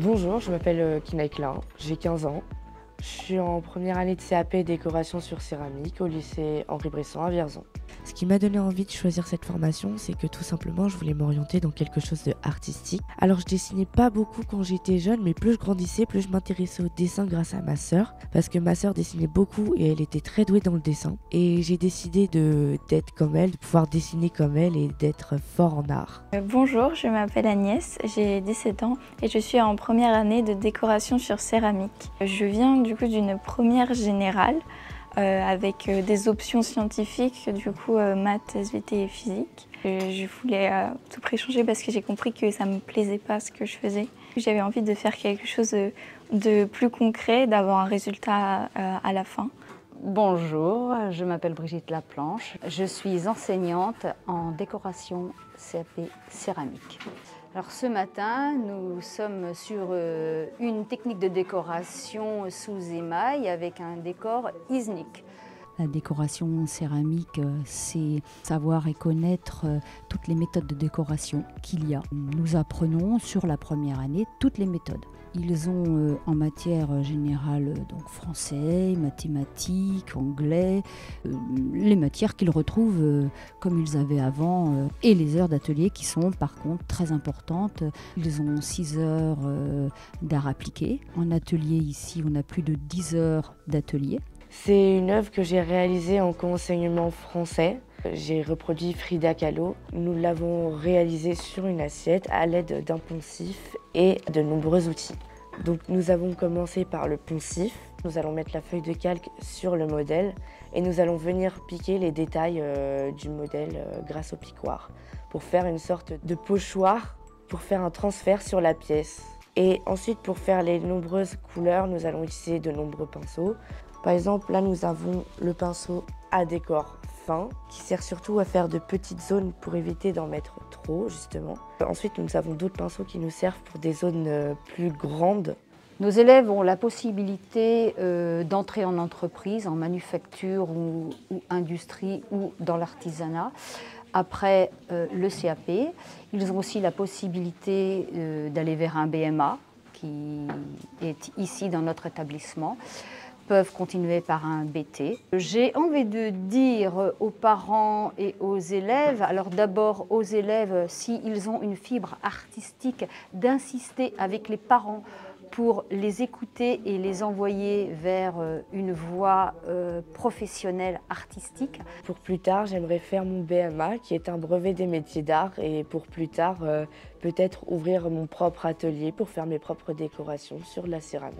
Bonjour, je m'appelle Kinaï Klein, j'ai 15 ans. Je suis en première année de CAP décoration sur céramique au lycée Henri Bresson à Vierzon. Ce qui m'a donné envie de choisir cette formation, c'est que tout simplement je voulais m'orienter dans quelque chose de artistique. Alors je dessinais pas beaucoup quand j'étais jeune, mais plus je grandissais, plus je m'intéressais au dessin grâce à ma sœur, parce que ma sœur dessinait beaucoup et elle était très douée dans le dessin. Et j'ai décidé d'être comme elle, de pouvoir dessiner comme elle et d'être fort en art. Bonjour, je m'appelle Agnès, j'ai 17 ans et je suis en première année de décoration sur céramique. Je viens du coup d'une première générale avec des options scientifiques, du coup maths, SVT et physique. Je voulais tout préchanger parce que j'ai compris que ça me plaisait pas ce que je faisais. J'avais envie de faire quelque chose de plus concret, d'avoir un résultat à la fin. Bonjour, je m'appelle Brigitte Laplanche. Je suis enseignante en décoration CAP céramique. Alors ce matin, nous sommes sur une technique de décoration sous émail avec un décor ISNIC. La décoration céramique, c'est savoir et connaître toutes les méthodes de décoration qu'il y a. Nous apprenons sur la première année toutes les méthodes. Ils ont en matière générale donc français, mathématiques, anglais, les matières qu'ils retrouvent comme ils avaient avant et les heures d'atelier qui sont par contre très importantes. Ils ont 6 heures d'art appliqué. En atelier ici, on a plus de 10 heures d'atelier. C'est une œuvre que j'ai réalisée en co-enseignement français. J'ai reproduit Frida Kahlo. Nous l'avons réalisée sur une assiette à l'aide d'un poncif et de nombreux outils. Donc nous avons commencé par le poncif. Nous allons mettre la feuille de calque sur le modèle et nous allons venir piquer les détails du modèle grâce au piquoir pour faire une sorte de pochoir pour faire un transfert sur la pièce. Et ensuite, pour faire les nombreuses couleurs, nous allons utiliser de nombreux pinceaux. Par exemple, là, nous avons le pinceau à décor fin, qui sert surtout à faire de petites zones pour éviter d'en mettre trop, justement. Ensuite, nous avons d'autres pinceaux qui nous servent pour des zones plus grandes. Nos élèves ont la possibilité d'entrer en entreprise, en manufacture ou industrie ou dans l'artisanat. Après le CAP, ils ont aussi la possibilité d'aller vers un BMA qui est ici dans notre établissement, peuvent continuer par un BT. J'ai envie de dire aux parents et aux élèves, alors d'abord aux élèves, s'ils ont une fibre artistique, d'insister avec les parents pour les écouter et les envoyer vers une voie professionnelle artistique. Pour plus tard, j'aimerais faire mon BMA, qui est un brevet des métiers d'art, et pour plus tard, peut-être ouvrir mon propre atelier pour faire mes propres décorations sur la céramique.